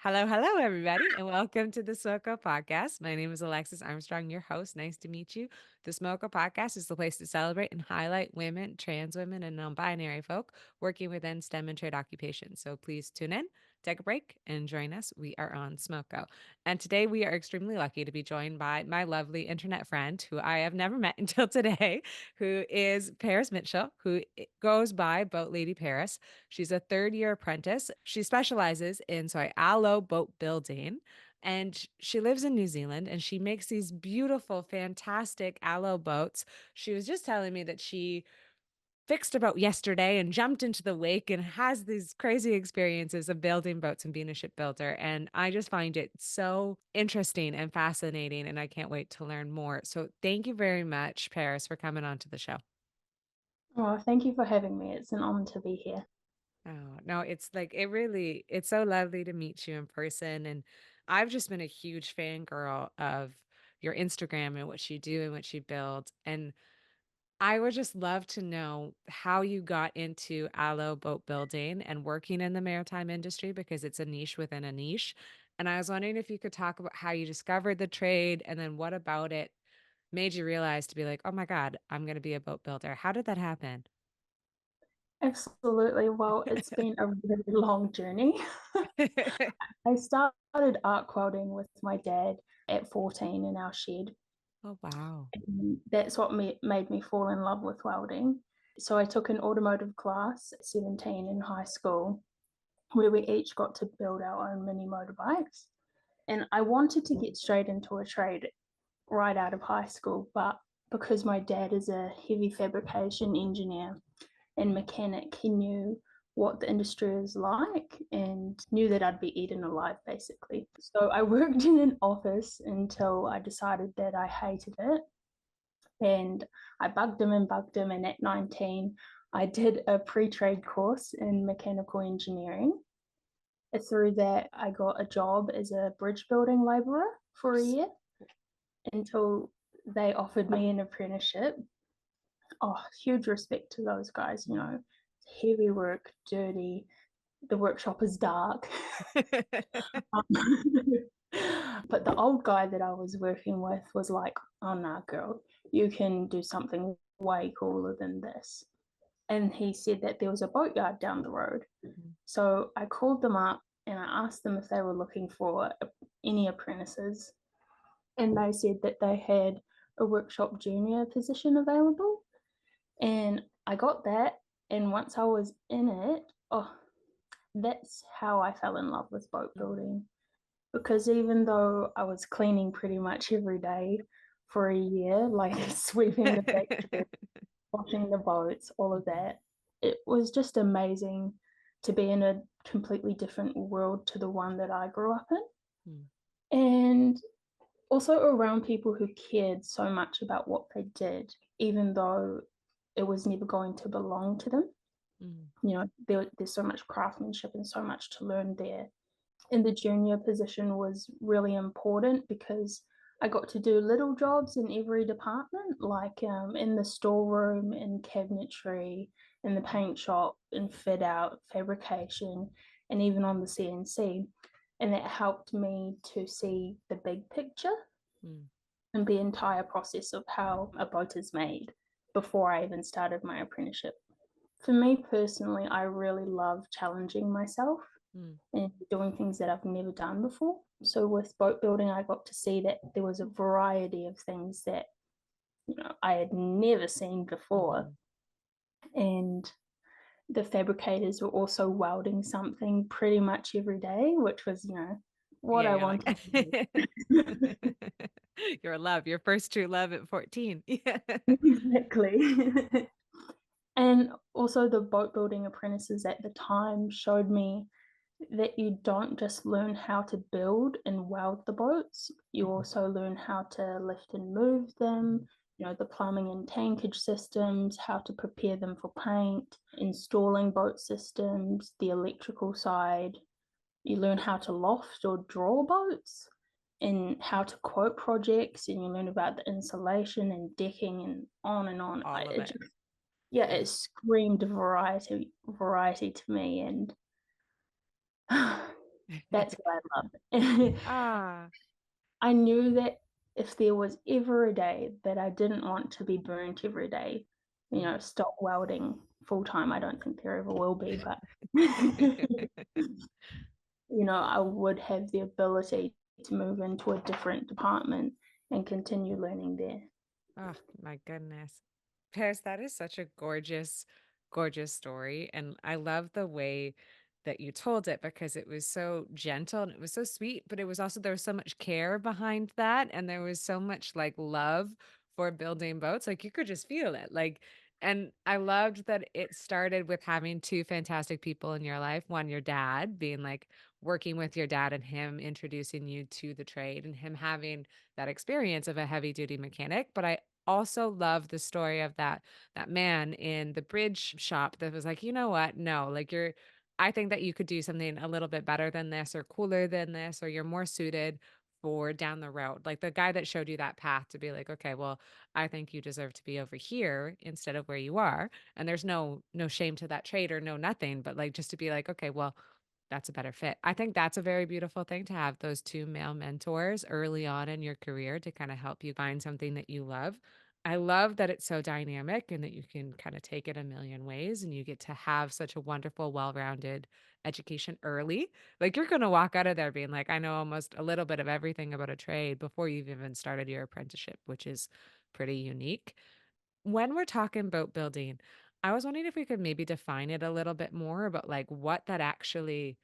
Hello, hello, everybody, and welcome to the Smoko podcast. My name is Alexis Armstrong, your host. Nice to meet you. The Smoko podcast is the place to celebrate and highlight women, trans women, and non binary folk working within STEM and trade occupations. So please tune in, take a break, and join us. We are on Smoko. And today we are extremely lucky to be joined by my lovely internet friend, who I have never met until today, who is Paris Mitchell, who goes by Boat Lady Paris. She's a third year apprentice. She specializes in, aloe boat building. And she lives in New Zealand and she makes these beautiful, fantastic aloe boats. She was just telling me that she fixed a boat yesterday and jumped into the wake and has these crazy experiences of building boats and being a shipbuilder. And I just find it so interesting and fascinating. And I can't wait to learn more. So thank you very much, Paris, for coming on to the show. Oh, thank you for having me. It's an honor to be here. Oh, no, it's like it's so lovely to meet you in person. And I've just been a huge fangirl of your Instagram and what you do and what you build. And I would just love to know how you got into aloe boat building and working in the maritime industry because it's a niche within a niche. And I was wondering if you could talk about how you discovered the trade and then what about it made you realize to be like, oh my God, I'm going to be a boat builder. How did that happen? Absolutely. Well, it's been a really long journey. I started arc welding with my dad at 14 in our shed. Oh, wow. And that's what made me fall in love with welding. So I took an automotive class at 17 in high school where we each got to build our own mini motorbikes. And I wanted to get straight into a trade right out of high school, but because my dad is a heavy fabrication engineer and mechanic, he knew what the industry is like and knew that I'd be eaten alive basically. So I worked in an office until I decided that I hated it. And I bugged him. And at 19, I did a pre trade course in mechanical engineering. Through that, I got a job as a bridge building labourer for a year until they offered me an apprenticeship. Oh, huge respect to those guys, you know, heavy work, dirty, the workshop is dark. But the old guy that I was working with was like, oh, nah, girl, you can do something way cooler than this. And he said that there was a boatyard down the road. So I called them up and I asked them if they were looking for any apprentices. And they said that they had a workshop junior position available. And I got that. And once I was in it, oh, that's how I fell in love with boat building. Because even though I was cleaning pretty much every day for a year, like sweeping the deck, washing the boats, all of that, it was just amazing to be in a completely different world to the one that I grew up Mm, in. And also around people who cared so much about what they did, even though it was never going to belong to them. mm, You know, there's so much craftsmanship and so much to learn there. And the junior position was really important because I got to do little jobs in every department, like in the storeroom, in cabinetry, in the paint shop, in fit out, fabrication, and even on the CNC. And that helped me to see the big picture mm. and the entire process of how a boat is made before I even started my apprenticeship. For me personally, I really love challenging myself Mm. and doing things that I've never done before. So with boat building, I got to see that there was a variety of things that I had never seen before, Mhm. and the fabricators were also welding something pretty much every day, which was what Yeah, I you're like wanted to do. your love, your first true love at 14. Yeah. Exactly. And also the boat building apprentices at the time showed me that you don't just learn how to build and weld the boats, you also learn how to lift and move them, the plumbing and tankage systems, how to prepare them for paint, installing boat systems, the electrical side. You learn how to loft or draw boats and how to quote projects, and you learn about the insulation and decking and on and on. All of It it. just, yeah, Yeah. it screamed variety to me, and That's what I love. Ah. I knew that if there was ever a day that I didn't want to be burnt every day, stop welding full time. I don't think there ever will be, but I would have the ability to move into a different department and continue learning there. Oh my goodness. Paris, that is such a gorgeous, gorgeous story. And I love the way that you told it because it was so gentle and it was so sweet, but it was also, there was so much care behind that. And there was so much like love for building boats. Like you could just feel it. And I loved that it started with having two fantastic people in your life. One, your dad being like working with your dad and him introducing you to the trade and him having that experience of a heavy duty mechanic. But I also love the story of that man in the bridge shop that was like, "You know what? No, like I think that you could do something a little bit better than this or cooler than this or you're more suited for down the road." Like the guy that showed you that path to be like, "Okay, well, I think you deserve to be over here instead of where you are." And there's no shame to that trade or no nothing, but like just to be like, "Okay, well, that's a better fit." I think that's a very beautiful thing to have those 2 male mentors early on in your career to kinda help you find something that you love. I love that it's so dynamic and that you can kinda take it a million ways and you get to have such a wonderful, well-rounded education early. Like, you're gonna walk out of there being like, "I know almost a little bit of everything about a trade," before you've even started your apprenticeship, which is pretty unique. When we're talking boat building, I was wondering if we could maybe define it a little bit more about like what that actually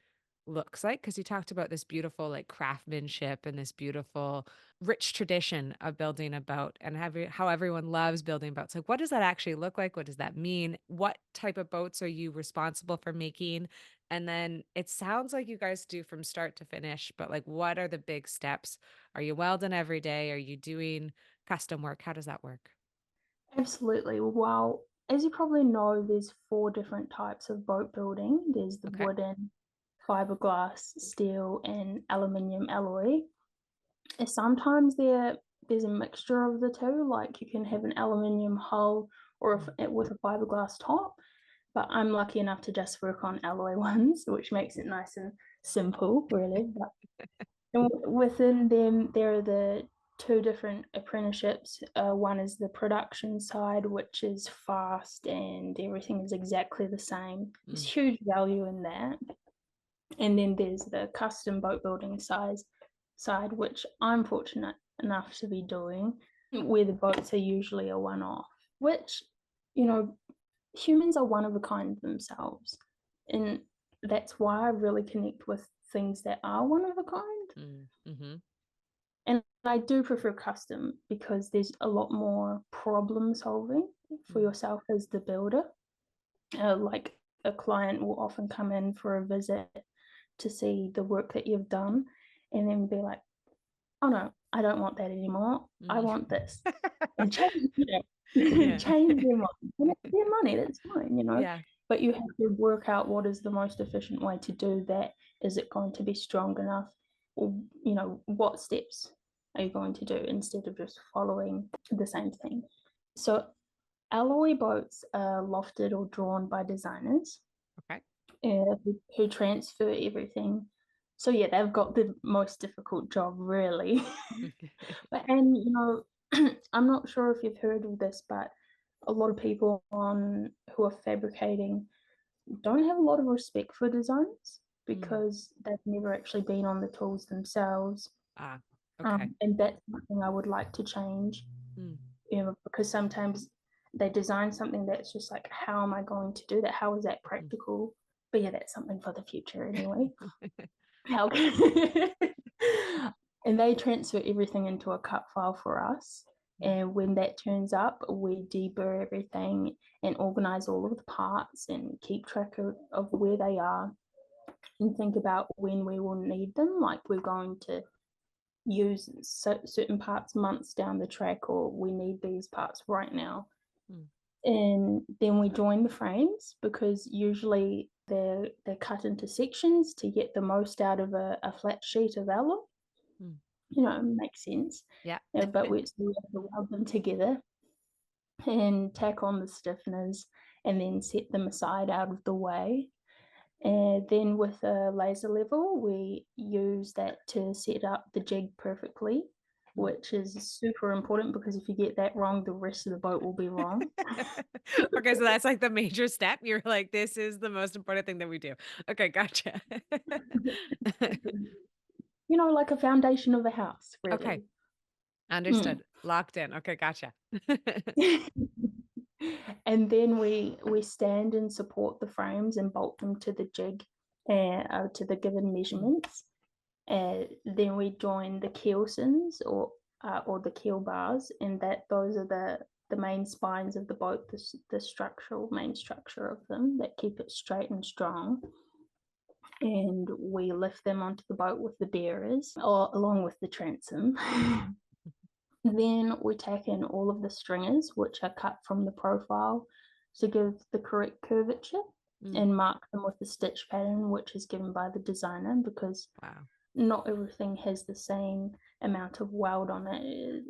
looks like because you talked about this beautiful like craftsmanship and this beautiful rich tradition of building a boat and how everyone loves building boats. Like what does that actually look like? What does that mean? What type of boats are you responsible for making? And then it sounds like you guys do from start to finish, but like what are the big steps? Are you welding every day? Are you doing custom work? How does that work? Absolutely. Well, as you probably know, there's four different types of boat building. There's the Okay. wooden, fiberglass, steel, and aluminium alloy. And sometimes there's a mixture of the two, like you can have an aluminium hull or Mm. with a fiberglass top. But I'm lucky enough to just work on alloy ones, which makes it nice and simple, really. But within them, there are the two different apprenticeships. One is the production side, which is fast and everything is exactly the same. There's Mm. huge value in that. And then there's the custom boat building side, which I'm fortunate enough to be doing, where the boats are usually a one off, which, you know, humans are one of a kind themselves. And that's why I really connect with things that are one of a kind. Mm. Mhm. And I do prefer custom because there's a lot more problem solving for Mm. yourself as the builder. Like a client will often come in for a visit to see the work that you've done and then be like, "Oh no, I don't want that anymore. I Mm. want this." And Yeah. change their mind. And it's their money, that's fine. Yeah. But you have to work out what is the most efficient way to do that. Is it going to be strong enough? Or, what steps are you going to do instead of just following the same thing? So alloy boats are lofted or drawn by designers Okay. who transfer everything. So yeah, they've got the most difficult job, really. And I'm not sure if you've heard of this, but a lot of people on who are fabricating don't have a lot of respect for designers Mm. because they've never actually been on the tools themselves. Ah, okay. And that's something I would like to change, Mm. because sometimes they design something that's just like, how am I going to do that? How is that Mm. practical? But yeah, that's something for the future anyway. How and they transfer everything into a cut file for us. Mm. And when that turns up, we deburr everything and organize all of the parts and keep track of where they are and think about when we will need them. Like we're going to use certain parts months down the track, or we need these parts right now. Mm. And then we join the frames because usually they're cut into sections to get the most out of a flat sheet of alloy. Mm. Makes sense. Yeah. But we have to weld them together and tack on the stiffeners and then set them aside out of the way. And then with a laser level, we use that to set up the jig perfectly, Mm. which is super important because if you get that wrong, the rest of the boat will be wrong. Okay, so that's like the major step. You're like, this is the most important thing that we do. Okay, gotcha. You know, like a foundation of a house, Okay, really. Mm. understood. Locked in. Okay, gotcha. And then we stand and support the frames and bolt them to the jig, to the given Mm, measurements. Then we join the keelsons or the keel bars, and that those are the main spines of the boat, the structural main structure of them that keep it straight and strong. And we lift them onto the boat with the bearers, or along with the transom. Then we tack in all of the stringers, which are cut from the profile to give the correct curvature, mm, and mark them with the stitch pattern, which is given by the designer because wow. not everything has the same amount of weld on it.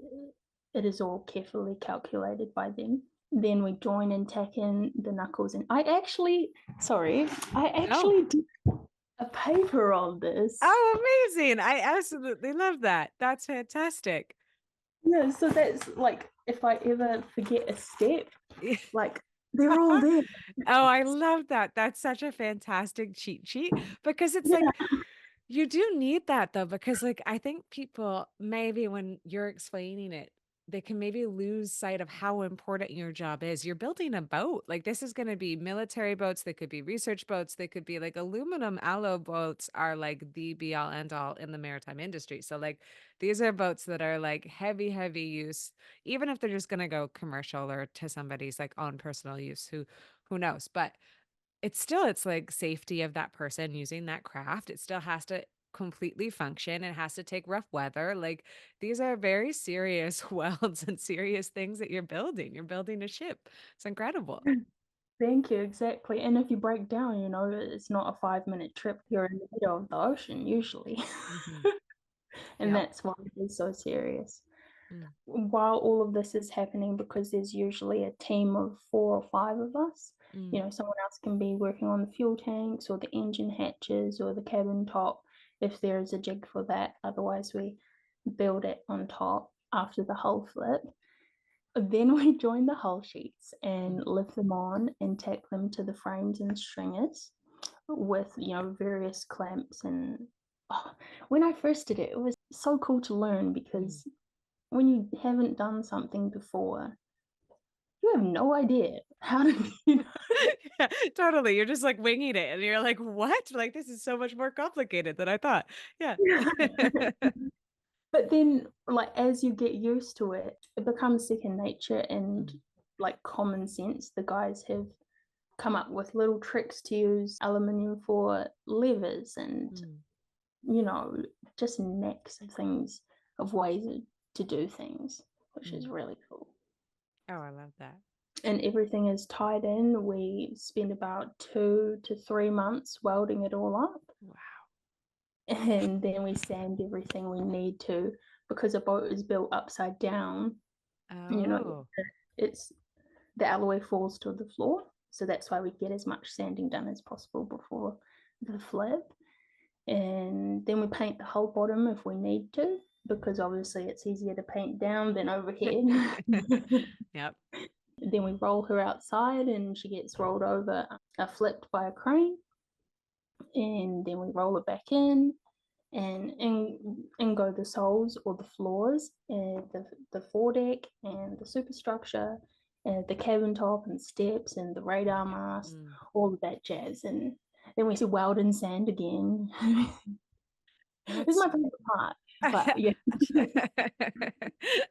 It is all carefully calculated by them. Then we join and tack in the knuckles. And I Oh, actually did a paper on this. oh, amazing. I absolutely love that. That's fantastic. Yeah, so that's like if I ever forget a step, like they're all there. Oh, I love that. That's such a fantastic cheat sheet because it's Yeah, like you do need that though, because like I think people maybe when you're explaining it, they can maybe lose sight of how important your job is. You're building a boat. Like this is going to be military boats, they could be research boats, they could be like aluminum alloy boats are like the be all end all in the maritime industry. So like these are boats that are like heavy, heavy use, even if they're just going to go commercial or to somebody's like own personal use, who knows. But it's like safety of that person using that craft. It still has to completely function. It has to take rough weather. Like these are very serious welds and serious things that you're building. You're building a ship. It's incredible. thank you, exactly. And if you break down, you know, it's not a 5-minute trip. You're in the middle of the ocean usually. Hmm. And Yep. that's why it is so serious. Mm, While all of this is happening, because there's usually a team of 4 or 5 of us, mm, you know, someone else can be working on the fuel tanks or the engine hatches or the cabin top if there is a jig for that. Otherwise, we build it on top after the hull flip. Then we join the hull sheets mm. and lift them on and tack them to the frames and stringers with, you know, various clamps. And oh, when I first did it, it was so cool to learn Mm. because when you haven't done something before, you have no idea how to, you know. Yeah, totally. You're just like winging it and you're like, what? Like this is so much more complicated than I thought. Yeah. But then, like, as you get used to it, it becomes second nature and Mm, like common sense. The guys have come up with little tricks to use aluminium for levers and, mm, you know, just necks of things, of ways to do things, which is mm. really cool. Oh, I love that. And everything is tied in. We spend about 2 to 3 months welding it all up, Wow. and then we sand everything we need to because a boat is built upside down. You know, Oh. it's the alloy falls to the floor, so that's why we get as much sanding done as possible before the flip. And then we paint the whole bottom if we need to, because obviously it's easier to paint down than overhead. Yep. Then we roll her outside and she gets rolled over, flipped by a crane, and then we roll it back in, and go the soles or the floors, and the foredeck and the superstructure, and the cabin top and steps and the radar mast, Mm. all of that jazz. And then we see weld and sand again. It's That's my favorite part, but yeah.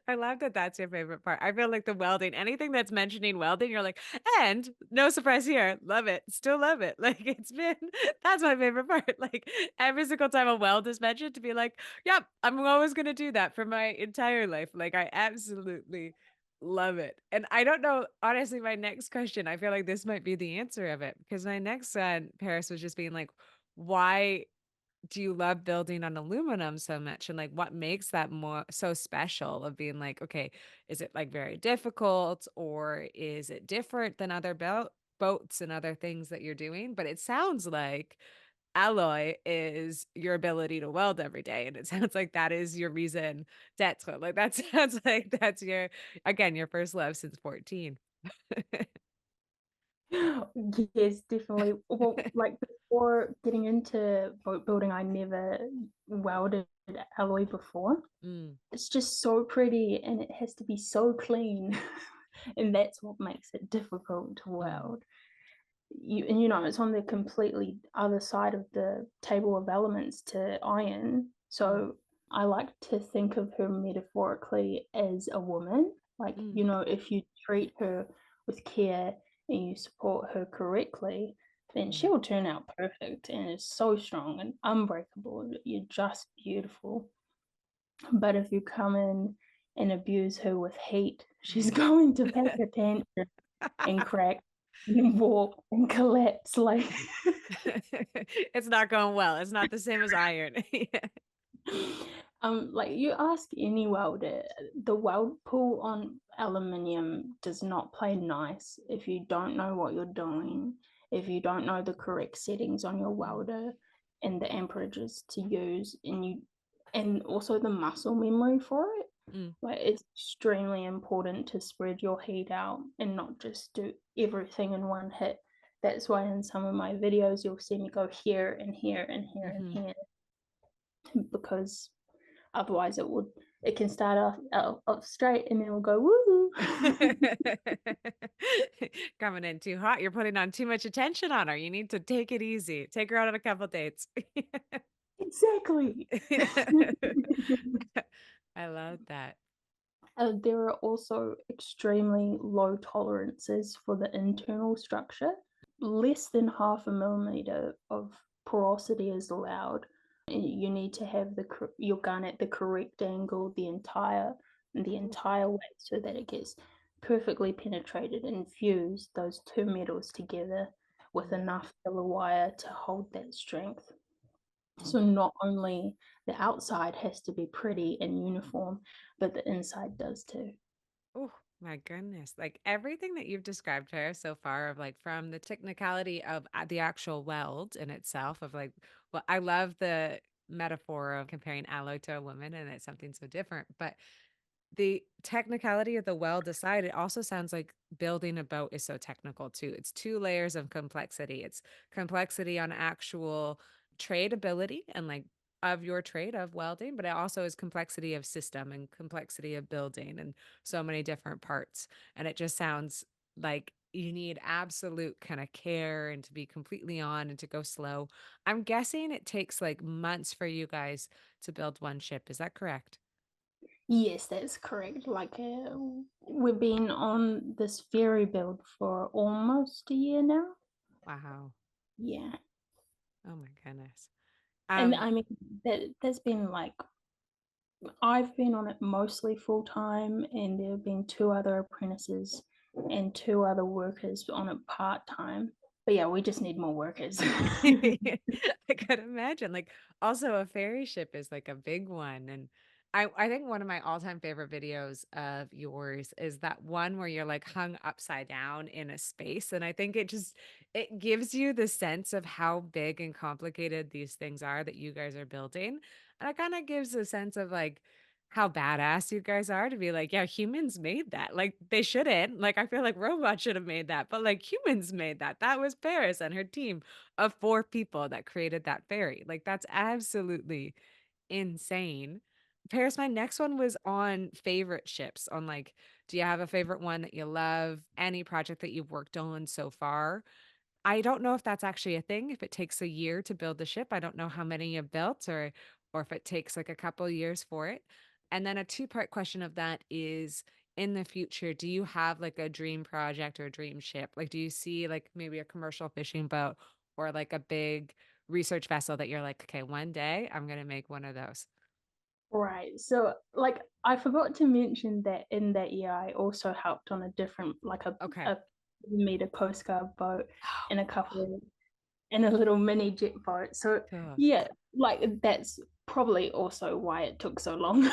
I love that that's your favorite part. I feel like the welding, anything that's mentioning welding, you're like, and no surprise here, love it, still love it. Like it's been, that's my favorite part. Like every single time a weld is mentioned, to be like, yep, I'm always gonna do that for my entire life. Like I absolutely love it. And I don't know, honestly, my next question, I feel like this might be the answer of it because my next son, Paris, was just being like, why do you love building on aluminum so much? And like what makes that more so special of being like, okay, is it like very difficult or is it different than other boats and other things that you're doing, but it sounds like alloy is your ability to weld every day, and it sounds like that is your reason d'être. Like, that sounds like that's your again, your first love since 14. Yes, definitely. Well, like before getting into boat building, I never welded alloy before. Mm, It's just so pretty and it has to be so clean. And that's what makes it difficult to mm, weld. And it's on the completely other side of the table of elements to iron. mm, So I like to think of her metaphorically as a woman. Like, mm, if you treat her with care and you support her correctly, then mm. she'll turn out perfect and is so strong and unbreakable. You're just beautiful. But if you come in and abuse her with heat, she's going to pack a tantrum and crack and warp and collapse like It's not going well. It's not the same as iron. Yeah. like you ask any welder, the weld pool on aluminium does not play nice if you don't know what you're doing, if you don't know the correct settings on your Mm, welder and the amperages to use, and also the muscle memory for it. mm. Like, it's extremely important to spread your heat out and not just do everything in one hit. That's why in some of my videos you'll see me go here and here and here and Mhm. here, because otherwise it can start off straight and then it'll go woo. Coming in too hot. You're putting on too much attention on her. You need to take it easy. Take her out on a couple dates. Exactly. I love that. There are also extremely low tolerances for the internal structure. Less than half a millimeter of porosity is allowed. You need to have your gun at the correct angle the entire way so that it gets perfectly penetrated and fuse those two metals together with Mm, enough filler wire to hold that strength. So mm. not only the outside has to be pretty and uniform, but the inside does too. Oh my goodness. Like everything that you've described here so far of like from the technicality of the actual weld in itself of like well I love the metaphor of comparing alloy to a woman and it's something so different, but the technicality of the weld aside, it also sounds like building a boat is so technical too. It's 2 layers of complexity. It's complexity on actual trade ability and like of your trade of welding, but it also is complexity of system and complexity of building and so many different parts. And it just sounds like you need absolute kind of care and to be completely on and to go slow. I'm guessing it takes like months for you guys to build one ship. Is that correct? Yes, that's correct. Like, we've been on this ferry build for almost a year now. Wow. Yeah. Oh my goodness. And Um, I mean, there's been like, I've been on it mostly full time, and there have been two other apprentices and two other workers on it part time. But yeah, we just need more workers. I could imagine. Like, also a ferry ship is like a big one. And I think one of my all-time favorite videos of yours is that one where you're like hung upside down in a space. And I think it gives you the sense of how big and complicated these things are that you guys are building. And it kind of gives a sense of like how badass you guys are to be like, yeah, humans made that. Like they shouldn't. Like I feel like robots should have made that, but like humans made that. That was Paris and her team of 4 people that created that ferry. Like that's absolutely insane. Paris, my next one was on favorite ships, on like, do you have a favorite one that you love? Any project that you've worked on so far? I don't know if that's actually a thing, if it takes a year to build the ship. I don't know how many you've built or if it takes like a couple years for it. And then a two-part question of that is in the future, do you have like a dream project or a dream ship? Like do you see like maybe a commercial fishing boat or like a big research vessel that you're like, okay, one day I'm gonna make one of those. Right. So, like, I forgot to mention that in that year, I also helped on a different, like Okay. a meter Coast Guard boat and a couple. and a little mini jet boat. So Ugh. yeah, like that's probably also why it took so long.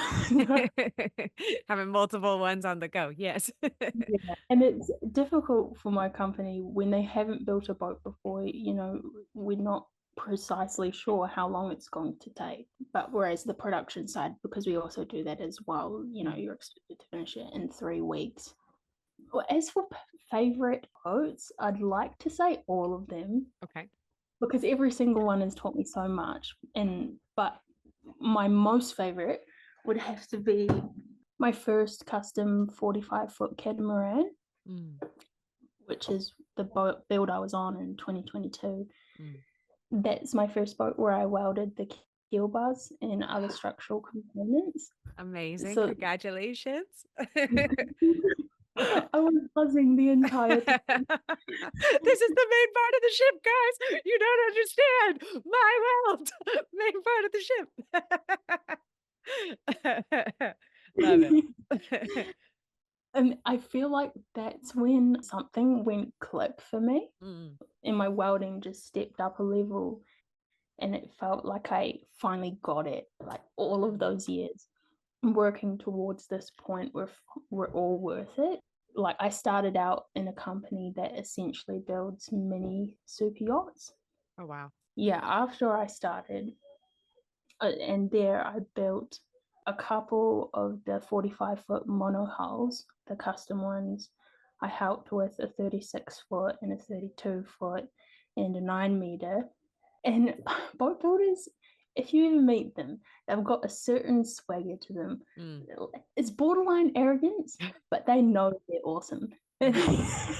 Having multiple ones on the go. Yes. Yeah, and it's difficult for my company when they haven't built a boat before, we're not precisely sure how long it's going to take. But whereas the production side, because we also do that as well, Mm, you're expected to finish it in 3 weeks. Well, as for favorite boats, I'd like to say all of them okay. because every single one has taught me so much. But my most favorite would have to be my first custom 45-foot catamaran, Mm, which is the boat build I was on in 2022. mm. That's my first boat where I welded the keel bars and other structural components. Amazing. So Congratulations. I was buzzing the entire time. This is the main part of the ship, guys. You don't understand. My world. Main part of the ship. Love it. And I feel like that's when something went click for me Mm, and my welding just stepped up a level and it felt like I finally got it. Like all of mm. those years working towards this point were all worth it. Like I started out in a company that essentially builds mini super yachts. Oh, wow. Yeah, after I started, and there I built a couple of the 45-foot mono hulls, the custom ones. I helped with a 36-foot and a 32-foot and a 9 meter. And boat builders, if you ever meet them, they've got a certain swagger to them. Mm. It's borderline arrogance, but they know they're awesome. Mhm.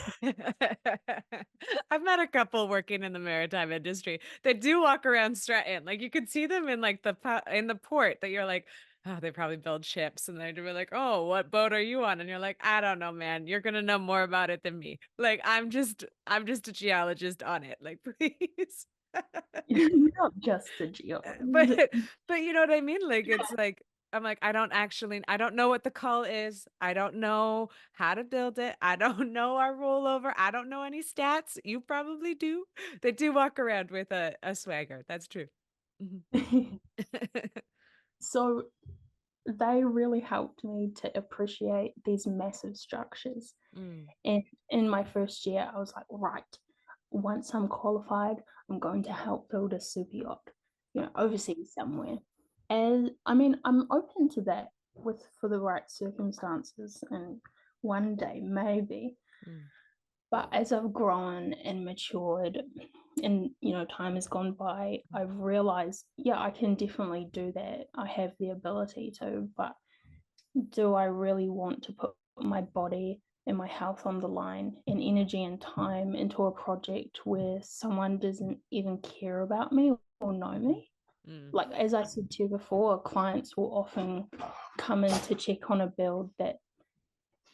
I've met a couple working in the maritime industry that do walk around Stratton. Like you could see them in like in the port that you're like, oh, they probably build ships, and they're like, oh, what boat are you on? And you're like, I don't know, man. You're gonna know more about it than me. Like I'm just a geologist on it. Like please. You're not just a But geologist. but you know what I mean? Like, it's like I'm like, I don't know what the cull is. I don't know how to build it. I don't know our rollover. I don't know any stats. You probably do. They do walk around with a swagger. That's true. Mhm. So they really helped me to appreciate these massive structures. Mm, And in my first year, I was like, right, once I'm qualified, I'm going to help build a super yacht, overseas somewhere. And I mean, I'm open to that for the right circumstances and one day maybe. mm, But as I've grown and matured and time has gone by, mm, I've realized, yeah, I can definitely do that. I have the ability to, but do I really want to put my body and my health on the line and energy and time into a project where someone doesn't even care about me or know me? mm, Like as I said to you before, clients will often come in to check on a build that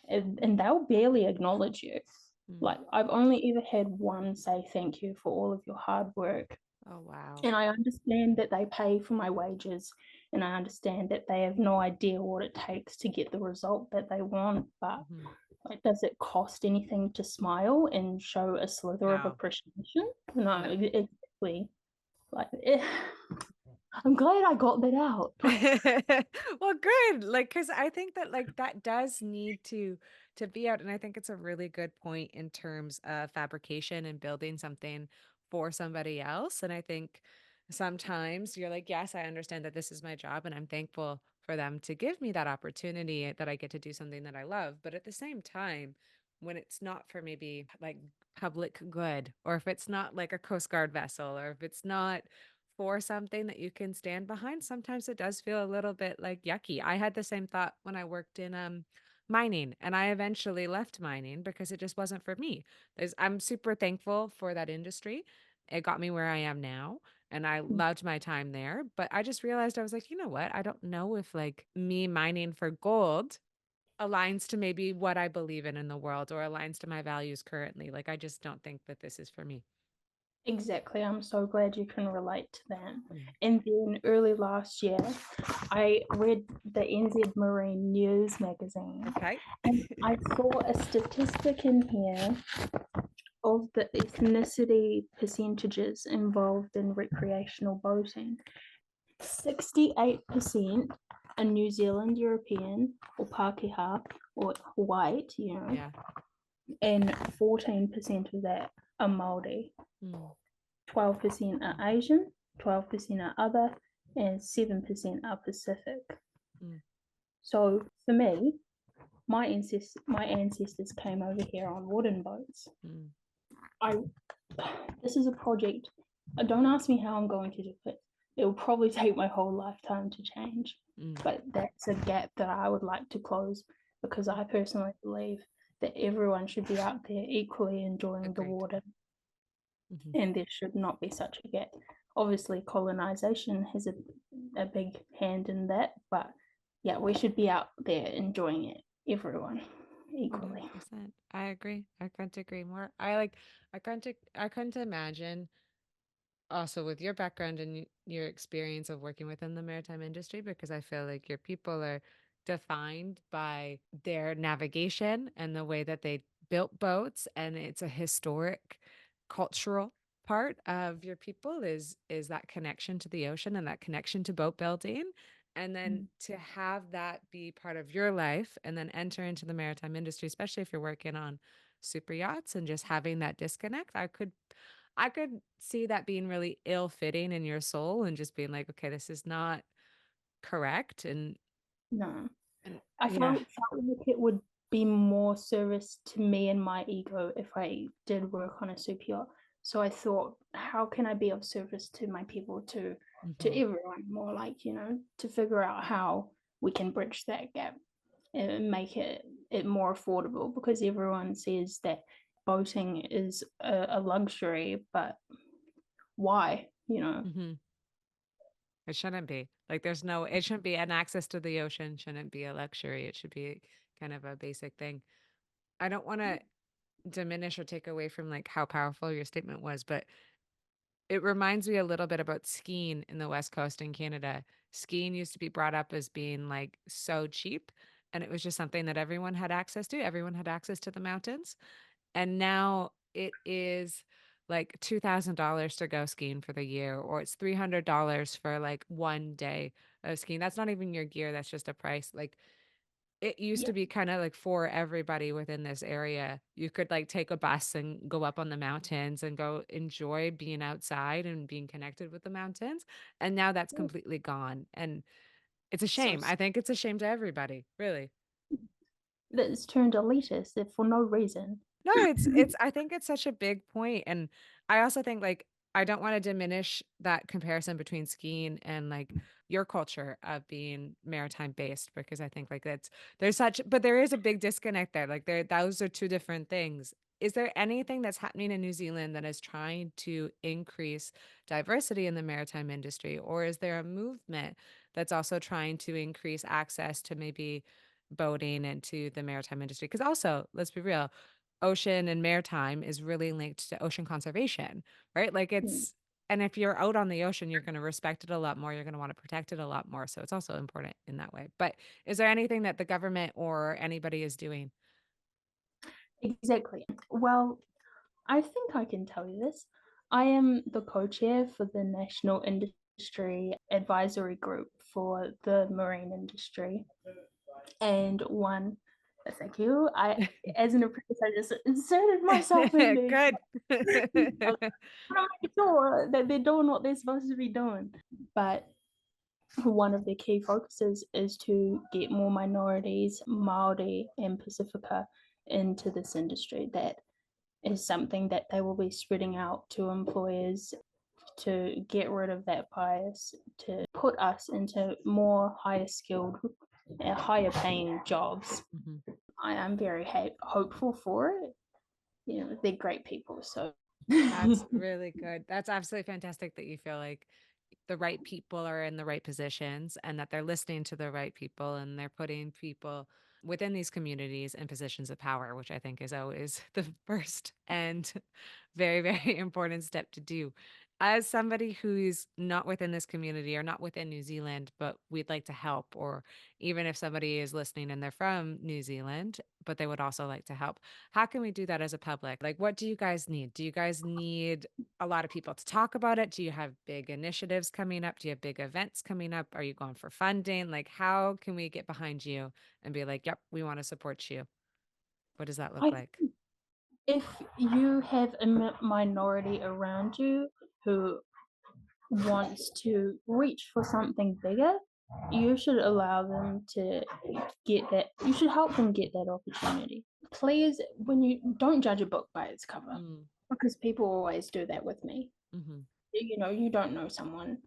and they'll barely acknowledge you. mm. Like I've only ever had one say thank you for all of your hard work. Oh, wow. And I understand that they pay for my wages and I understand that they have no idea what it takes to get the result that they want. But Mhm. like, does it cost anything to smile and show a slither of No. appreciation? No, No. exactly. Like, I'm glad I got that out. Well, good. Like, cause I think that like that does need to be out. And I think it's a really good point in terms of fabrication and building something for somebody else. And I think sometimes you're like, yes, I understand that this is my job and I'm thankful for them to give me that opportunity that I get to do something that I love. But at the same time, when it's not for maybe like public good, or if it's not like a Coast Guard vessel, or if it's not for something that you can stand behind, sometimes it does feel a little bit like yucky. I had the same thought when I worked in mining, and I eventually left mining because it just wasn't for me. I'm super thankful for that industry. It got me where I am now, and I loved my time there, but I just realized I was like, "You know what? I don't know if like me mining for gold aligns to maybe what I believe in the world or aligns to my values currently. Like I just don't think that this is for me." Exactly. I'm so glad you can relate to that. Mm. And then early last year, I read the NZ Marine News magazine Okay. and I saw a statistic in here of the ethnicity percentages involved in recreational boating, 68% are New Zealand European or Pākehā or white, Yeah. and 14% of that are Māori. Mm, 12% are Asian, 12% are other, and 7% are Pacific. mm, So for me, my ancestors came over here on wooden boats. mm, I This is a project. Don't ask me how I'm going to do it. It will probably take my whole lifetime to change. mm. But that's a gap that I would like to close because I personally believe that everyone should be out there equally enjoying the Agreed. water Hmm. and there should not be such a gap. Obviously, colonization has a big hand in that, but yeah, we should be out there enjoying it, everyone, equally. 100%. I agree. I couldn't agree more. I couldn't imagine also with your background and your experience of working within the maritime industry, because I feel like your people are defined by their navigation and the way that they built boats, and it's a historic cultural part of your people is that connection to the ocean and that connection to boat building, and then Mm. to have that be part of your life and then enter into the maritime industry, especially if you're working on super yachts and just having that disconnect. I could see that being really ill-fitting in your soul and just being like, "Okay, this is not correct," No. and I yeah. felt like it would be more service to me and my ego if I did work on a super yacht. So I thought, how can I be of service to my people, to Mhm, everyone, more like, to figure out how we can bridge that gap and make it more affordable because everyone says that boating is a luxury, but why? mhm. It shouldn't be. Like, there's no it shouldn't be an access to the ocean shouldn't be a luxury, it should be kind of a basic thing. I don't wanna diminish or take away from, like, how powerful your statement was, but it reminds me a little bit about skiing in the West Coast in Canada. Skiing used to be brought up as being, like, so cheap, and it was just something that everyone had access to. Everyone had access to the mountains, and now it is, like, $2,000 to go skiing for the year, or it's $300 for, like, 1 day of skiing. That's not even your gear, that's just a price. Like, it used to Yeah. be kinda, like, for everybody within this area. You could, like, take a bus and go up on the mountains and go enjoy being outside and being connected with the mountains, and now that's completely gone, and it's a So shame. I think it's a shame to everybody, really. that's turned elitist for no reason. No, it's I think it's such a big point, and I also think, like, I don't wanna diminish that comparison between skiing and, like, your culture of being maritime based, because I think, like, there's such but there is a big disconnect there, like, those are 2 different things. Is there anything that's happening in New Zealand that is trying to increase diversity in the maritime industry, or is there a movement that's also trying to increase access to maybe boating and to the maritime industry? Because also, let's be real, ocean and maritime is really linked to ocean conservation, right? Like Mm. it's and if you're out on the ocean, you're going to respect it a lot more. You're going to want to protect it a lot more. So it's also important in that way. But is there anything that the government or anybody is doing? Exactly. Well, I think I can tell you this. I am the co-chair for the National Industry Advisory Group for the marine industry. And one, thank you. As an apprentice, I just inserted myself in there. Good. I was trying to make sure that they're doing what they're supposed to be doing. But one of the key focuses is to get more minorities, Maori and Pacifica, into this industry. That is something that they will be spreading out to employers to get rid of that bias, to put us into more higher skilled, higher paying jobs. Mhm. I am very hopeful for it. They're great people. So, That's really good. That's absolutely fantastic that you feel like the right people are in the right positions and that they're listening to the right people and they're putting people within these communities in positions of power, which I think is always the first and very, very important step to do. As somebody who's not within this community or not within New Zealand, but we'd like to help, or even if somebody is listening and they're from New Zealand, but they would also like to help, how can we do that as a public? Like, what do you guys need? Do you guys need a lot of people to talk about it? Do you have big initiatives coming up? Do you have big events coming up? Are you going for funding? Like, how can we get behind you and be like, yep, we want to support you? What does that look I like? If you have a minority around you who wants to reach for something bigger, you should allow them to get that. You should help them get that opportunity. Please, when you don't judge a book by its cover, Mm, because people always do that with me. hmm You know, you don't know someone,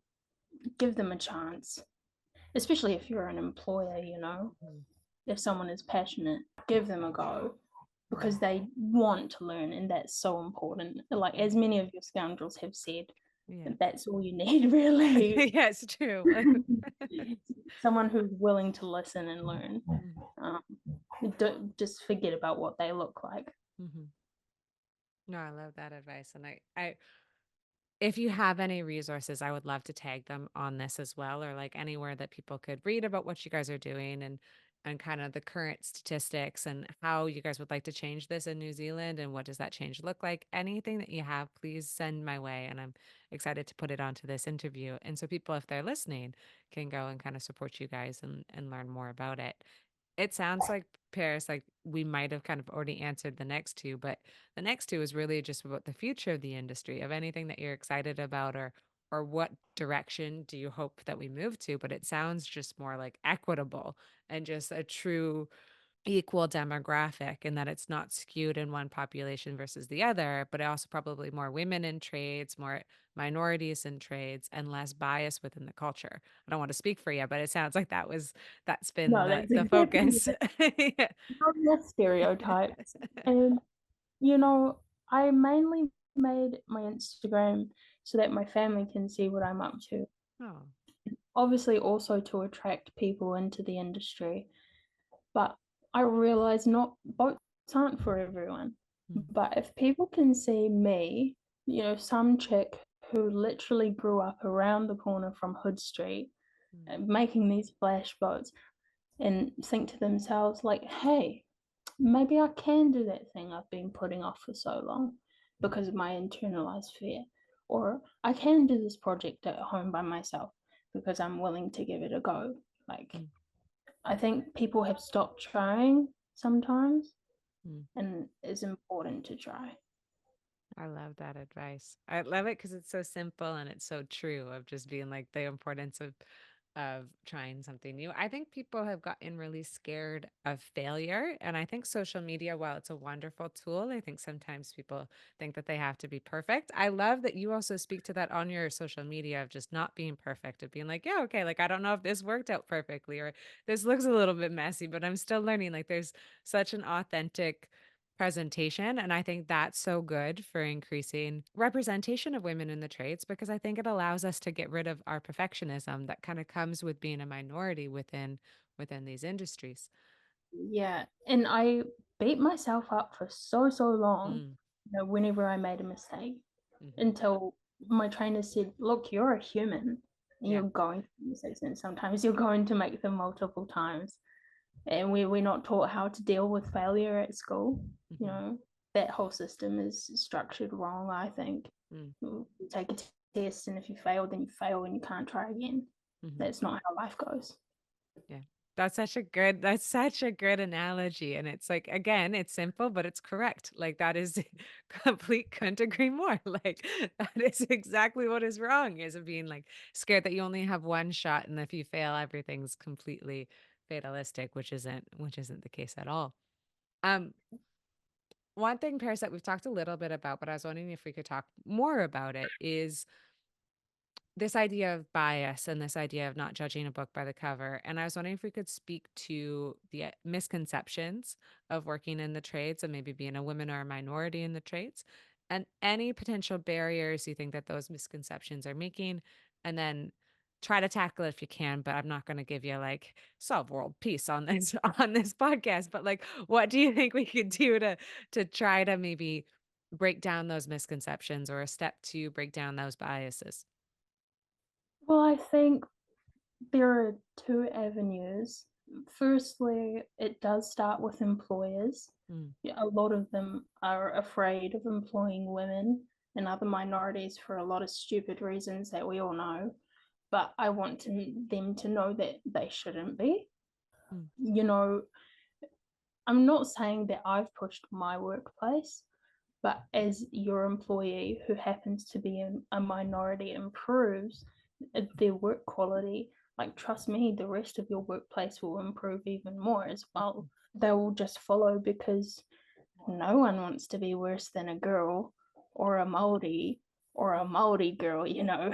give them a chance, especially if you're an employer, you know. hmm If someone is passionate, give them a go because they want to learn, and that's so important. Like, as many of your scoundrels have said, Yeah. that's all you need, really. Yeah, it's true. Someone who's willing to listen and learn. Mhm, Um, don't just forget about what they look like. mhm. No, I love that advice, and I if you have any resources, I would love to tag them on this as well, or like anywhere that people could read about what you guys are doing and kind of the current statistics and how you guys would like to change this in New Zealand and what does that change look like. Anything that you have, please send my way, and I'm excited to put it onto this interview. And so people, if they're listening, can go and kind of support you guys and learn more about it. It sounds like Paris, like we might have kind of already answered the next two, but the next two is really just about the future of the industry, of anything that you're excited about or what direction do you hope that we move to? But it sounds just more like equitable and just a true equal demographic and that it's not skewed in one population versus the other, but also probably more women in trades, more minorities in trades, and less bias within the culture. I don't want to speak for you, but it sounds like that's been No, the that's the exactly focus. it. Yeah. Not stereotypes. And, you know, I mainly made my Instagram so that my family can see what I'm up to. Oh. Obviously, also to attract people into the industry. But I realize not boats aren't for everyone. Mm, But if people can see me, you know, some chick who literally grew up around the corner from Hood Street, mm, making these flash boats, and think to themselves, like, hey, maybe I can do that thing I've been putting off for so long because of my internalized fear. Or I can do this project at home by myself because I'm willing to give it a go. Like, mm, I think people have stopped trying sometimes, mm. and it's important to try. I love that advice. I love it because it's so simple and it's so true of just being like the importance of trying something new. I think people have gotten really scared of failure. And I think social media, while it's a wonderful tool, I think sometimes people think that they have to be perfect. I love that you also speak to that on your social media of just not being perfect, of being like, yeah, okay, like I don't know if this worked out perfectly or this looks a little bit messy, but I'm still learning. Like there's such an authentic presentation. And I think that's so good for increasing representation of women in the trades because I think it allows us to get rid of our perfectionism that kind of comes with being a minority within these industries. Yeah, and I beat myself up for so long, Mm, you know, whenever I made a mistake, hmm until my trainer said, "Look, you're a human, and Yeah. you're going to make mistakes, and sometimes you're going to make them multiple times." And we're not taught how to deal with failure at school. You hmm know, that whole system is structured wrong, I think. mm, You take a test, and if you fail, then you fail and you can't try again. hmm That's not how life goes. Yeah. That's such a good analogy. And it's like, again, it's simple, but it's correct. Like that is complete couldn't agree more. Like that is exactly what is wrong is of being like scared that you only have one shot and if you fail, everything's completely fatalistic, which isn't the case at all. Um, one thing, Paris, that we've talked a little bit about, but I was wondering if we could talk more about it is this idea of bias and this idea of not judging a book by the cover. And I was wondering if we could speak to the misconceptions of working in the trades and maybe being a woman or a minority in the trades and any potential barriers you think that those misconceptions are making. And then try to tackle it if you can, but I'm not going to give you like solve world peace on this on this podcast, but like what do you think we could do to try to maybe break down those misconceptions or a step to break down those biases? Well, I think there are 2 avenues. Firstly, it does start with employers. Mm, Yeah, a lot of them are afraid of employing women and other minorities for a lot of stupid reasons that we all know, but I want them to know that they shouldn't be. mm, You know, I'm not saying that I've pushed my workplace, but as your employee who happens to be a minority improves their work quality, like trust me, the rest of your workplace will improve even more as well. mhm. They will just follow because no one wants to be worse than a girl or a Maori or a Maori girl, you know.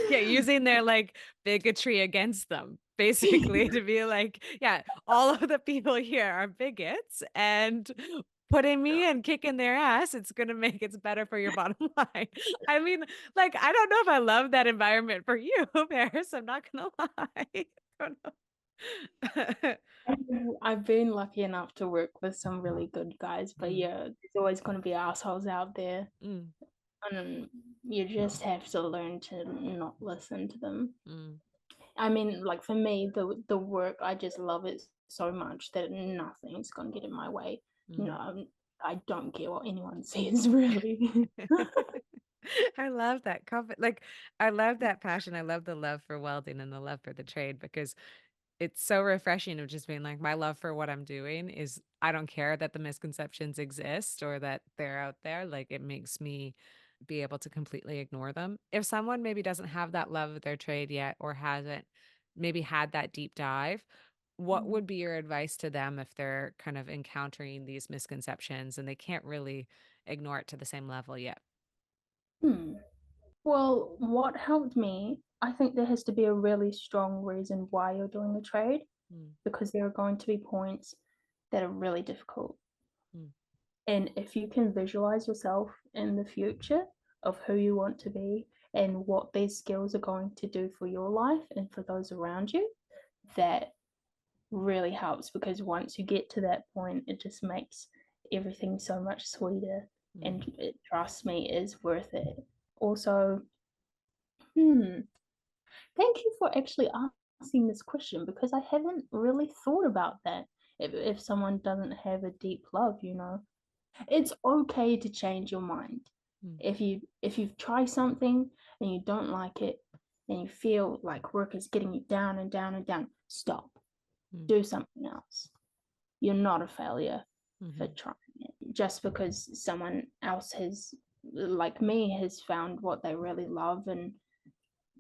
Yeah, using their, like, bigotry against them, basically, to be like, "Yeah, all of the people here are bigots, and putting me and kicking their ass, it's gonna make it's better for your bottom line." I mean, like, I don't know if I love that environment for you, Paris, I'm not gonna lie. I don't know. I've been lucky enough to work with some really good guys, but Mm, yeah, there's always going to be assholes out there, mm, and you just have to learn to not listen to them. mm, I mean, like for me, the work, I just love it so much that nothing's going to get in my way. mm. No, I don't care what anyone says, really. I love that like, I love that passion, I love the love for welding and the love for the trade because it's so refreshing of just being like, my love for what I'm doing is I don't care that the misconceptions exist or that they're out there. Like it makes me be able to completely ignore them. If someone maybe doesn't have that love of their trade yet or hasn't maybe had that deep dive, what would be your advice to them if they're kind of encountering these misconceptions and they can't really ignore it to the same level yet? Hmm. Well, what helped me, I think there has to be a really strong reason why you're doing the trade, Mm, because there are going to be points that are really difficult. mm, And if you can visualize yourself in the future of who you want to be and what these skills are going to do for your life and for those around you, that really helps because once you get to that point, it just makes everything so much sweeter. mm, And it, trust me, is worth it. Also, hmm, thank you for actually asking this question because I haven't really thought about that. If someone doesn't have a deep love, it's okay to change your mind. mm, If you've tried something and you don't like it and you feel like work is getting you down and down and down, stop. mm, Do something else. You're not a failure for mhm, trying it. Just because someone else has, like me, has found what they really love and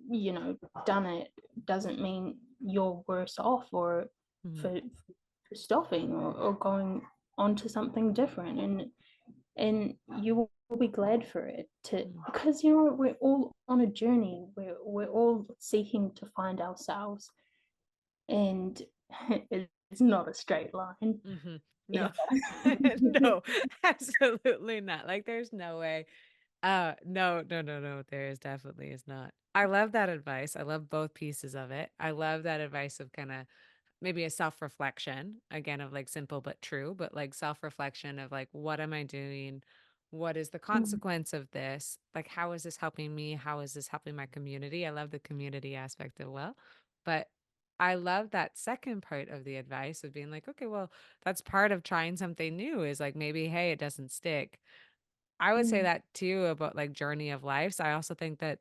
you know done it doesn't mean you're worse off or mhm, for stopping or going on to something different, and you will be glad for it to mm, because we're all on a journey, we're all seeking to find ourselves, and it's not a straight line mhm. No. ever. No, absolutely not. Like, there's no way. No, no, no, no, there is definitely is not. I love that advice. I love both pieces of it. I love that advice of kinda maybe a self-reflection, again, of, like, simple but true, but, like, self-reflection of, like, "What am I doing? What is the Mm, consequence of this? Like, how is this helping me? How is this helping my community?" I love the community aspect as well, but I love that second part of the advice of being like, "Okay, well, that's part of trying something new is, like, maybe, hey, it doesn't stick." I would say mm, that too about, like, journey of life, so I also think that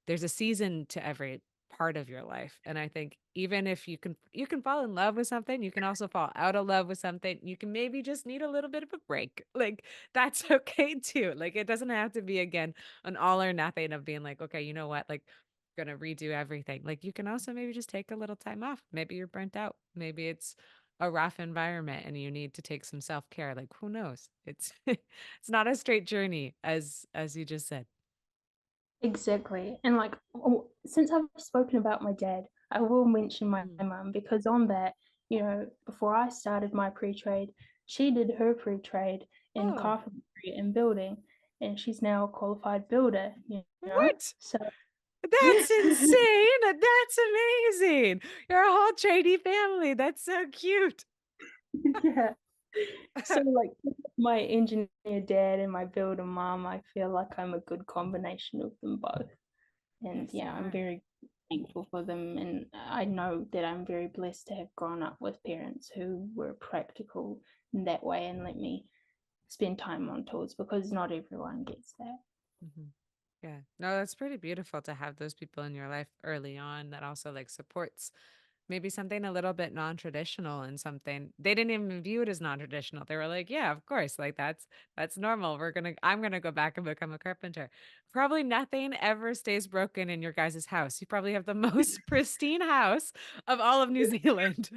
there's a season to every part of your life, and I think even if you can fall in love with something, you can also fall out of love with something, you can maybe just need a little bit of a break, like, that's okay too, like, it doesn't have to be, again, an all or nothing of being like, "Okay, you know what, like, gonna redo everything," like, you can also maybe just take a little time off, maybe you're burnt out, maybe it's a rough environment and you need to take some self-care, like, who knows? It's it's not a straight journey as you just said. exactly. And like since I've spoken about my dad, I will mention my Mm. mum because on that, before I started my pre-trade, she did her pre-trade in Oh, carpentry and building, and she's now a qualified builder. what? So That's insane. That's amazing. You're a whole tradie family. That's so cute. yeah. So, like, my engineer dad and my builder mom, I feel like I'm a good combination of them both. And Yes, yeah, you I'm are. very thankful for them. And I know that I'm very blessed to have grown up with parents who were practical in that way and let me spend time on tools because not everyone gets that. Mhm. Yeah. No, that's pretty beautiful to have those people in your life early on that also like supports maybe something a little bit non-traditional and something they didn't even view it as non-traditional. They were like, "Yeah, of course. Like that's normal. I'm going to go back and become a carpenter." Probably nothing ever stays broken in your guys' house. You probably have the most pristine house of all of New Zealand.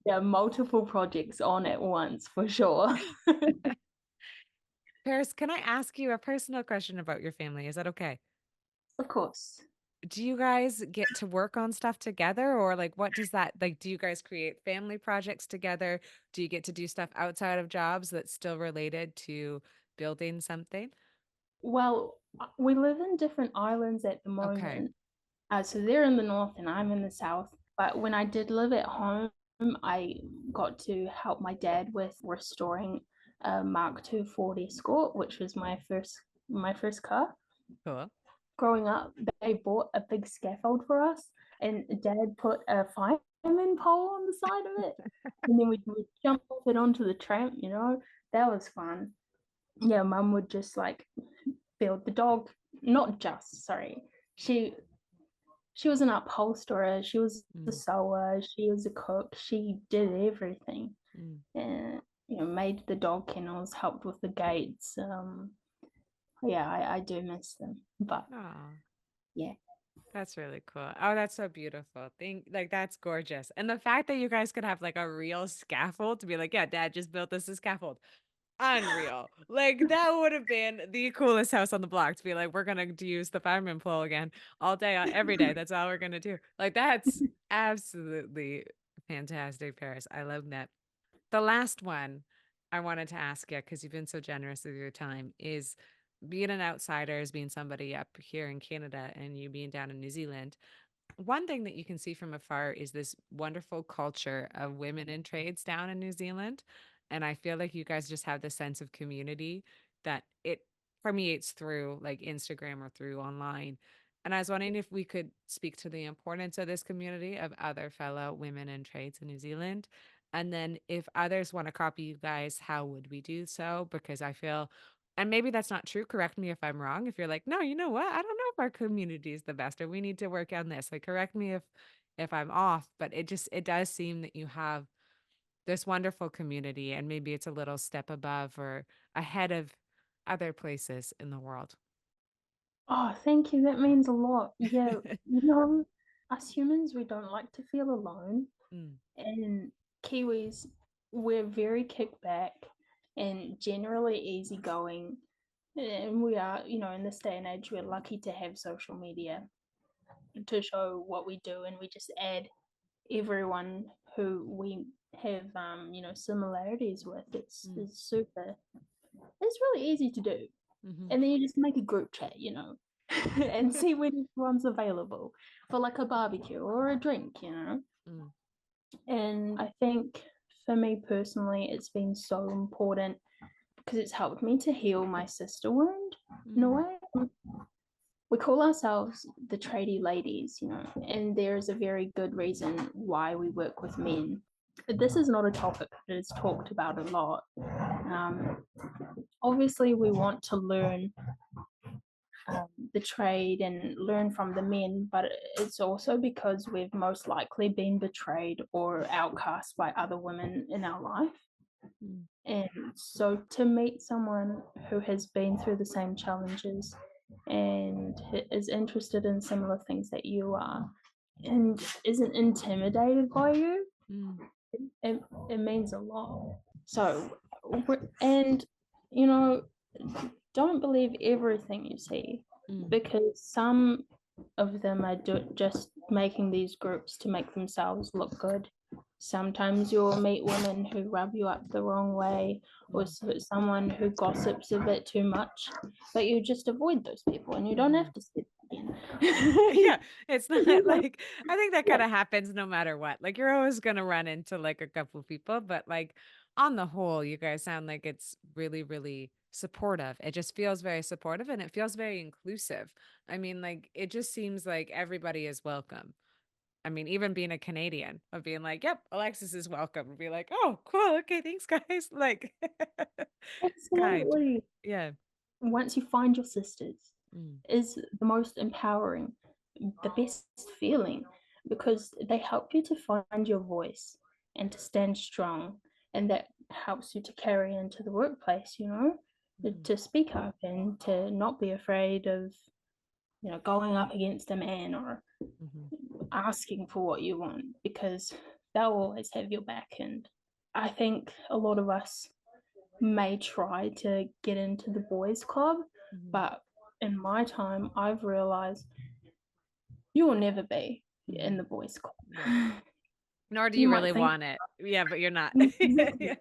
Yeah, multiple projects on at once for sure. Paris, can I ask you a personal question about your family? Is that okay? Of course. Do you guys get to work on stuff together or like what does that like do you guys create family projects together? Do you get to do stuff outside of jobs that's still related to building something? Well, we live in different islands at the Okay, moment. So they're in the north and I'm in the south. But when I did live at home, I got to help my dad with restoring a Mark II Ford Escort, which was my first car. cool. Growing up, they bought a big scaffold for us, and Dad put a fireman pole on the side of it, and then we'd jump off it onto the tramp. That was fun. Yeah, Mum would just like build the dog. Not just, sorry. She she was an upholsterer, she was a Mm, sewer, she was a cook, she did everything. mm. And made the dog kennels, helped with the gates. Yeah, I do miss them. But Aw, yeah. that's really cool. Oh, that's so beautiful. Like that's gorgeous. And the fact that you guys could have like a real scaffold to be like, yeah, dad just built this scaffold. Unreal. Like, that would have been the coolest house on the block to be like, "We're gonna use the fireman pole again all day, every day. That's all we're gonna do." Like, that's absolutely fantastic, Paris. I love that. The last one I wanted to ask you, because you've been so generous with your time, is being an outsider, as being somebody up here in Canada and you being down in New Zealand. One thing that you can see from afar is this wonderful culture of women in trades down in New Zealand. And I feel like you guys just have this sense of community that it permeates through like Instagram or through online. And I was wondering if we could speak to the importance of this community of other fellow women in trades in New Zealand. And then if others want to copy you guys, how would we do so? Because I feel and maybe that's not true. Correct me if I'm wrong. If you're like, no, you know what? I don't know if our community is the best, or we need to work on this. Like, correct me if I'm off. But it does seem that you have this wonderful community, and maybe it's a little step above or ahead of other places in the world. Oh, thank you. That means a lot. Yeah, us humans, we don't like to feel alone. Mm, And Kiwis, we're very kickback and generally easygoing. And we are, in this day and age, we're lucky to have social media to show what we do, and we just add everyone who we have, similarities with. It's, mm, it's super, it's really easy to do. mhm, And then you just make a group chat, and see when everyone's available for like a barbecue or a drink. mm, And I think for me personally, it's been so important because it's helped me to heal my sister wound in a mm, way. We call ourselves the tradie ladies, and there's a very good reason why we work with men. But this is not a topic that is talked about a lot. Um, Obviously, we want to learn the trade and learn from the men, but it's also because we've most likely been betrayed or outcast by other women in our life. mm, And so to meet someone who has been through the same challenges and is interested in similar things that you are and isn't intimidated by you, mm, it, it means a lot. So, and you know, don't believe everything you see mm, because some of them are just making these groups to make themselves look good. Sometimes you'll meet women who rub you up the wrong way or mm, someone who gossips a bit too much, but you just avoid those people and you don't mhm. have to see them Yeah, it's not Like, like I think that yeah, kinda happens no matter what. Like, you're always gonna run into, like, a couple people, but, like, on the whole, you guys sound like it's really, really supportive. It just feels very supportive, and it feels very inclusive. I mean, like, it just seems like everybody is welcome. I mean, even being a Canadian, of being like, "Yep, Alexis is welcome," and be like, "Oh, cool, okay, thanks, guys." Like, it's kind. absolutely. Yeah. Once you find your sisters Mm, is the most empowering, the best feeling because they help you to find your voice and to stand strong. And that helps you to carry into the workplace, mhm, to speak up and to not be afraid of, going up against a man or mhm, asking for what you want because they'll always have your back. And I think a lot of us may try to get into the boys' club, mhm, but in my time, I've realized you will never be in mhm. the boys' club. Yeah. Nor do You you might really think want it. Yeah, but you're not. exactly, Yeah.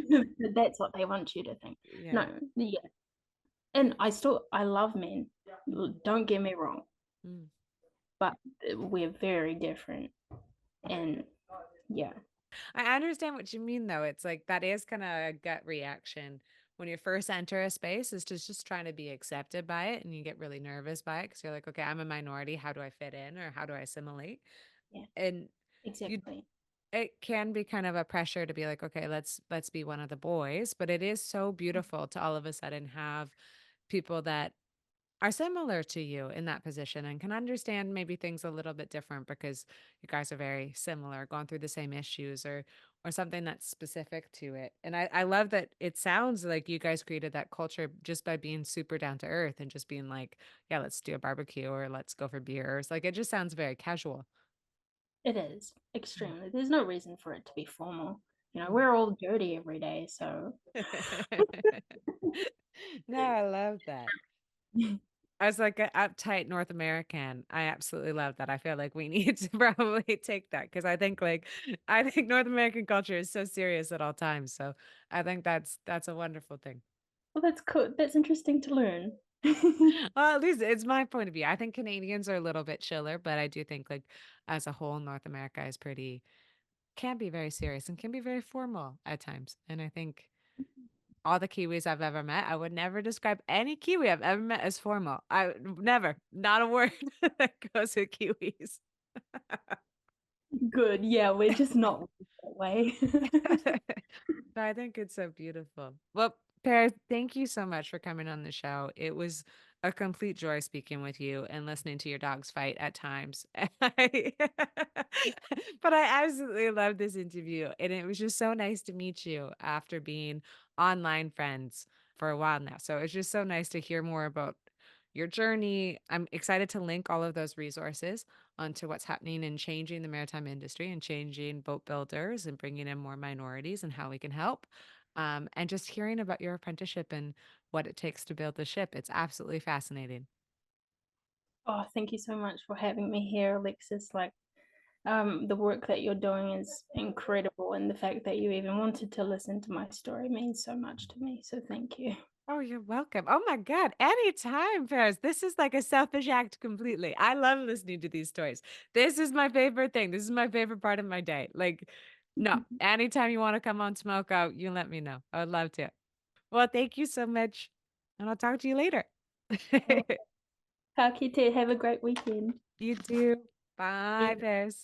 yeah, but that's what they want you to think. Yeah. No, yeah, and I love men. Don't get me wrong, Mm. but we're very different, and yeah, I understand what you mean, though. It's like that is kinda a gut reaction when you first enter a space is just trying to be accepted by it, and you get really nervous by it because 'cause you're like, "Okay, I'm a minority. How do I fit in or how do I assimilate?" yeah, And you exactly. it can be kind of a pressure to be like, "Okay, let's be one of the boys," but it is so beautiful to all of a sudden have people that are similar to you in that position and can understand maybe things a little bit different because you guys are very similar, going through the same issues or something that's specific to it. And I love that it sounds like you guys created that culture just by being super down to earth and just being like, yeah, let's do a barbecue or let's go for beers. Like it just sounds very casual. It is Mm. extremely. There's no reason for it to be formal. Mm. We're all dirty every day, so No, I love that. As like an uptight North American, I absolutely love that. I feel like we need to probably take that because I think North American culture is so serious at all times. So I think that's a wonderful thing. well, that's cool. That's interesting to learn. Well, at least it's my point of view. I think Canadians are a little bit chiller, but I do think like as a whole, North America is pretty can be very serious and can be very formal at times. And I think all the Kiwis I've ever met, I would never describe any Kiwi I've ever met as formal. I never, not a word that goes with Kiwis. Good. Yeah, we're just not that way. No, I think it's so beautiful. Well, Paris, thank you so much for coming on the show. It was a complete joy speaking with you and listening to your dogs fight at times. But I absolutely loved this interview. And it was just so nice to meet you after being online friends for a while now. So it's just so nice to hear more about your journey. I'm excited to link all of those resources onto what's happening and changing the maritime industry and changing boat builders and bringing in more minorities and how we can help. And just hearing about your apprenticeship and what it takes to build the ship. It's absolutely fascinating. Oh, thank you so much for having me here, Alexis. Like, the work that you're doing is incredible, and the fact that you even wanted to listen to my story means so much to me. So thank you. Oh, you're welcome. Oh my God. Anytime, Paris. This is like a selfish act completely. I love listening to these stories. This is my favorite thing. This is my favorite part of my day. Like, no, anytime you want to come on Smoke Out, you let me know. I would love to. Well, thank you so much. And I'll talk to you later. Well, Ka kite, have a great weekend. You too. Bye, Paris.